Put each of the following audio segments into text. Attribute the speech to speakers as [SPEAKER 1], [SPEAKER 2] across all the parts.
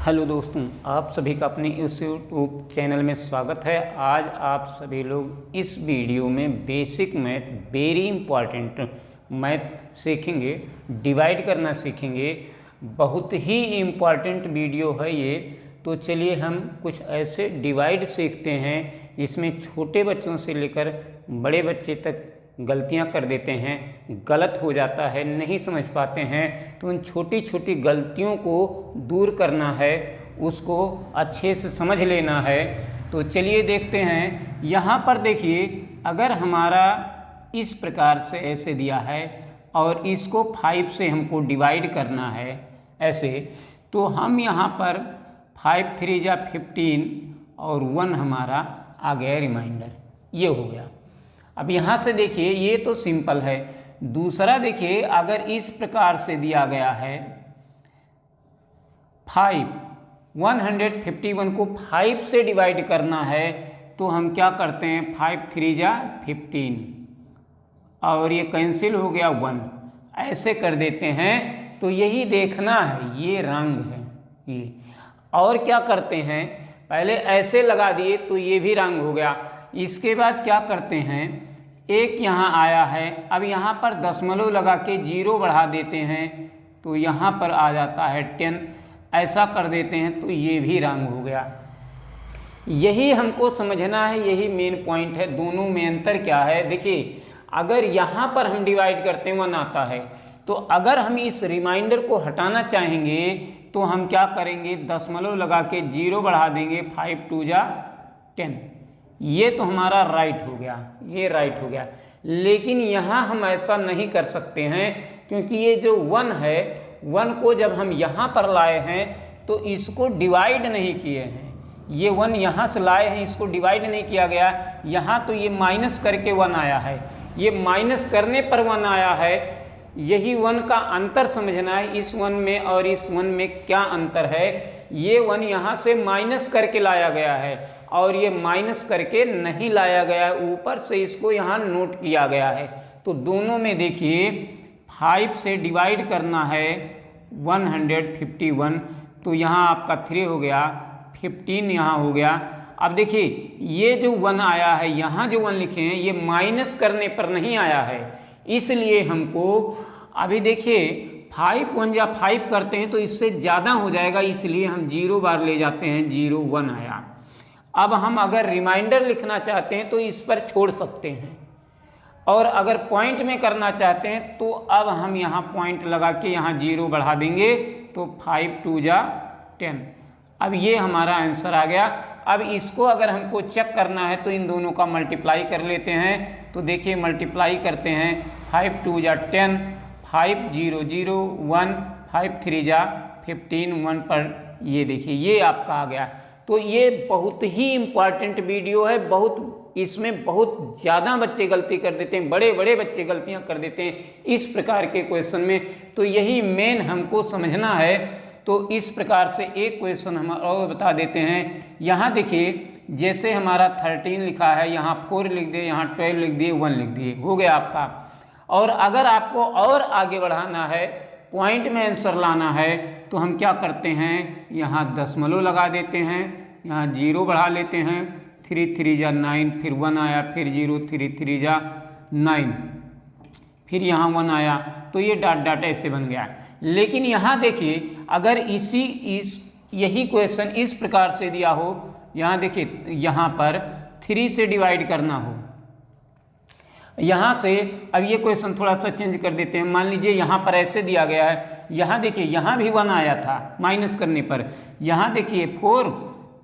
[SPEAKER 1] Hello दोस्तों, आप सभी का अपने इस यूट्यूब चैनल में स्वागत है। आज आप सभी लोग इस वीडियो में basic math, very important math सीखेंगे, डिवाइड करना सीखेंगे। बहुत ही इम्पॉर्टेंट वीडियो है ये। तो चलिए हम कुछ ऐसे डिवाइड सीखते हैं जिसमें छोटे बच्चों से लेकर बड़े बच्चे तक गलतियां कर देते हैं, गलत हो जाता है, नहीं समझ पाते हैं। तो उन छोटी छोटी गलतियों को दूर करना है, उसको अच्छे से समझ लेना है। तो चलिए देखते हैं। यहाँ पर देखिए, अगर हमारा इस प्रकार से ऐसे दिया है और इसको 5 से हमको डिवाइड करना है ऐसे, तो हम यहाँ पर 5 3 जा 15 और 1 हमारा आ गया रिमाइंडर, ये हो गया। अब यहाँ से देखिए, ये तो सिंपल है। दूसरा देखिए, अगर इस प्रकार से दिया गया है 151 को 5 से डिवाइड करना है, तो हम क्या करते हैं, 5 3 जा 15 और ये कैंसिल हो गया 1, ऐसे कर देते हैं। तो यही देखना है, ये रंग है ये। और क्या करते हैं, पहले ऐसे लगा दिए तो ये भी रंग हो गया। इसके बाद क्या करते हैं, एक यहाँ आया है, अब यहाँ पर दशमलव लगा के 0 बढ़ा देते हैं, तो यहाँ पर आ जाता है 10, ऐसा कर देते हैं, तो ये भी रंग हो गया। यही हमको समझना है, यही मेन पॉइंट है। दोनों में अंतर क्या है, देखिए, अगर यहाँ पर हम डिवाइड करते हैं 1 आता है, तो अगर हम इस रिमाइंडर को हटाना चाहेंगे तो हम क्या करेंगे, दशमलव लगा के 0 बढ़ा देंगे, 5 2 जा 10, ये तो हमारा राइट हो गया, ये राइट हो गया। लेकिन यहाँ हम ऐसा नहीं कर सकते हैं, क्योंकि ये जो 1 है, 1 को जब हम यहाँ पर लाए हैं तो इसको डिवाइड नहीं किए हैं। ये 1 यहाँ से लाए हैं, इसको डिवाइड नहीं किया गया। यहाँ तो ये माइनस करके 1 आया है, ये माइनस करने पर 1 आया है। यही 1 का अंतर समझना है, इस 1 में और इस 1 में क्या अंतर है। ये 1 यहाँ से माइनस करके लाया गया है और ये माइनस करके नहीं लाया गया है, ऊपर से इसको यहाँ नोट किया गया है। तो दोनों में देखिए, 5 से डिवाइड करना है 151, तो यहाँ आपका 3 हो गया, 15 यहाँ हो गया। अब देखिए, ये जो 1 आया है, यहाँ जो 1 लिखे हैं, ये माइनस करने पर नहीं आया है, इसलिए हमको अभी देखिए 5 1 जा 5 करते हैं तो इससे ज़्यादा हो जाएगा, इसलिए हम 0 बार ले जाते हैं, 0 1 आया। अब हम अगर रिमाइंडर लिखना चाहते हैं तो इस पर छोड़ सकते हैं, और अगर पॉइंट में करना चाहते हैं तो अब हम यहाँ पॉइंट लगा के यहाँ 0 बढ़ा देंगे, तो 5 2 जा 10। अब ये हमारा आंसर आ गया। अब इसको अगर हमको चेक करना है तो इन दोनों का मल्टीप्लाई कर लेते हैं। तो देखिए, मल्टीप्लाई करते हैं, 5 2 जा 10, 5 0 0 1, 5 3 जा 15, 1 पर ये देखिए, ये आपका आ गया। तो ये बहुत ही इम्पॉर्टेंट वीडियो है। इसमें बहुत ज़्यादा बच्चे गलती कर देते हैं, बड़े बड़े बच्चे गलतियां कर देते हैं इस प्रकार के क्वेश्चन में। तो यही मेन हमको समझना है। तो इस प्रकार से एक क्वेश्चन हम और बता देते हैं। यहाँ देखिए, जैसे हमारा 13 लिखा है, यहाँ 4 लिख दिए, यहाँ 12 लिख दिए, 1 लिख दिए, हो गया आपका। और अगर आपको और आगे बढ़ाना है, पॉइंट में आंसर लाना है, तो हम क्या करते हैं, यहाँ दशमलव लगा देते हैं, यहाँ 0 बढ़ा लेते हैं, 3 3 जा 9, फिर 1 आया, फिर 0, 3 3 जा 9, फिर यहाँ 1 आया, तो ये डॉट डॉट ऐसे बन गया। लेकिन यहाँ देखिए, अगर यही क्वेश्चन इस प्रकार से दिया हो, यहाँ देखिए, यहाँ पर 3 से डिवाइड करना हो, यहाँ से, अब ये क्वेश्चन थोड़ा सा चेंज कर देते हैं। मान लीजिए यहाँ पर ऐसे दिया गया है, यहाँ देखिए, यहाँ भी 1 आया था माइनस करने पर, यहाँ देखिए 4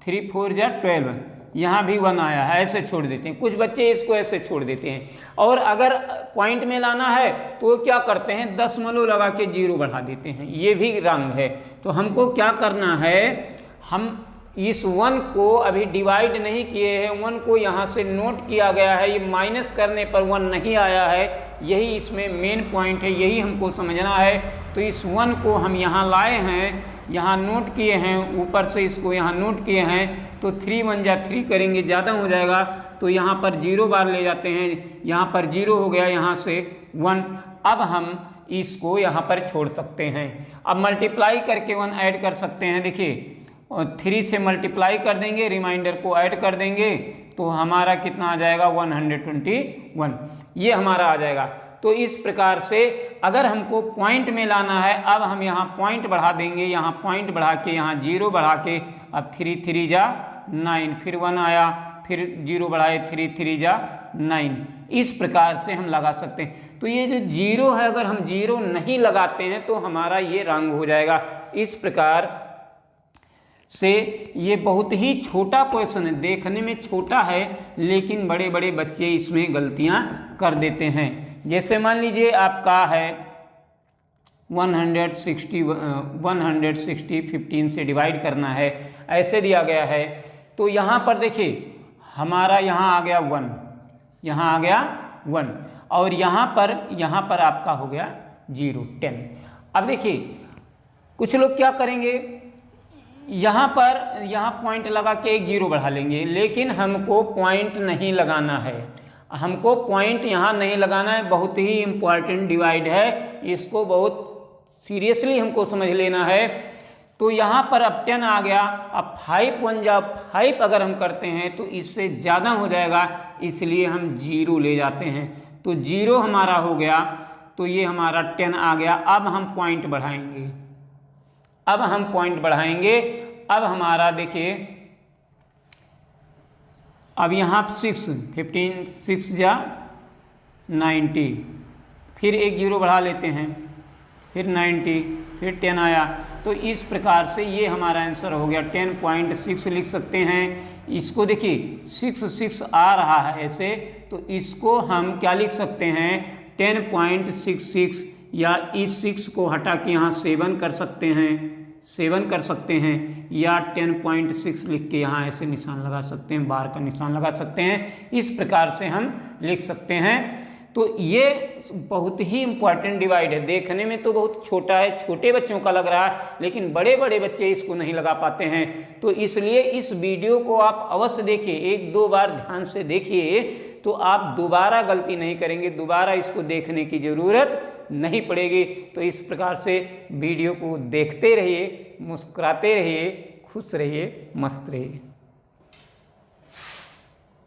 [SPEAKER 1] 3 4 जा 12, यहाँ भी 1 आया है, ऐसे छोड़ देते हैं। कुछ बच्चे इसको ऐसे छोड़ देते हैं। और अगर पॉइंट में लाना है तो क्या करते हैं, दशमलव लगा के 0 बढ़ा देते हैं, ये भी रंग है। तो हमको क्या करना है, हम इस 1 को अभी डिवाइड नहीं किए हैं, 1 को यहाँ से नोट किया गया है, ये माइनस करने पर 1 नहीं आया है, यही इसमें मेन पॉइंट है, यही हमको समझना है। तो इस 1 को हम यहाँ लाए हैं, यहाँ नोट किए हैं, ऊपर से इसको यहाँ नोट किए हैं, तो 3 1 जा 3 करेंगे, ज़्यादा हो जाएगा, तो यहाँ पर 0 बार ले जाते हैं, यहाँ पर 0 हो गया, यहाँ से 1। अब हम इसको यहाँ पर छोड़ सकते हैं। अब मल्टीप्लाई करके 1 ऐड कर सकते हैं। देखिए और 3 से मल्टीप्लाई कर देंगे, रिमाइंडर को ऐड कर देंगे तो हमारा कितना आ जाएगा 121, ये हमारा आ जाएगा। तो इस प्रकार से अगर हमको पॉइंट में लाना है, अब हम यहाँ पॉइंट बढ़ा देंगे, यहाँ पॉइंट बढ़ा के यहाँ 0 बढ़ा के, अब 3 3 जा 9, फिर 1 आया, फिर 0 बढ़ाए 3 3 जा 9, इस प्रकार से हम लगा सकते हैं। तो ये जो 0 है, अगर हम 0 नहीं लगाते हैं तो हमारा ये रंग हो जाएगा। इस प्रकार से ये बहुत ही छोटा क्वेश्चन है, देखने में छोटा है लेकिन बड़े बड़े बच्चे इसमें गलतियां कर देते हैं। जैसे मान लीजिए आपका है 160 15 से डिवाइड करना है, ऐसे दिया गया है। तो यहाँ पर देखिए हमारा यहाँ आ गया 1, यहाँ आ गया 1, और यहाँ पर आपका हो गया 0 10। अब देखिए कुछ लोग क्या करेंगे, यहाँ पॉइंट लगा के एक 0 बढ़ा लेंगे, लेकिन हमको पॉइंट नहीं लगाना है, हमको पॉइंट यहाँ नहीं लगाना है। बहुत ही इम्पॉर्टेंट डिवाइड है, इसको बहुत सीरियसली हमको समझ लेना है। तो यहाँ पर अब 10 आ गया, अब 5 1 जा 5 अगर हम करते हैं तो इससे ज़्यादा हो जाएगा, इसलिए हम 0 ले जाते हैं। तो 0 हमारा हो गया, तो ये हमारा 10 आ गया। अब हम पॉइंट बढ़ाएंगे, अब हमारा देखिए, अब यहाँ 6 15 6 जा 90, फिर एक 0 बढ़ा लेते हैं, फिर 90, फिर 10 आया। तो इस प्रकार से ये हमारा आंसर हो गया 10.6 लिख सकते हैं। इसको देखिए 6 6 आ रहा है ऐसे, तो इसको हम क्या लिख सकते हैं 10.66, या इस 6 को हटा के यहाँ 7 कर सकते हैं, या 10.6 लिख के यहाँ ऐसे निशान लगा सकते हैं, बार का निशान लगा सकते हैं। इस प्रकार से हम लिख सकते हैं। तो ये बहुत ही इम्पॉर्टेंट डिवाइड है, देखने में तो बहुत छोटा है, छोटे बच्चों का लग रहा है, लेकिन बड़े बड़े बच्चे इसको नहीं लगा पाते हैं। तो इसलिए इस वीडियो को आप अवश्य देखिए, 1-2 बार ध्यान से देखिए, तो आप दोबारा गलती नहीं करेंगे, दोबारा इसको देखने की ज़रूरत नहीं पड़ेगी। तो इस प्रकार से वीडियो को देखते रहिए, मुस्कुराते रहिए, खुश रहिए, मस्त रहिए।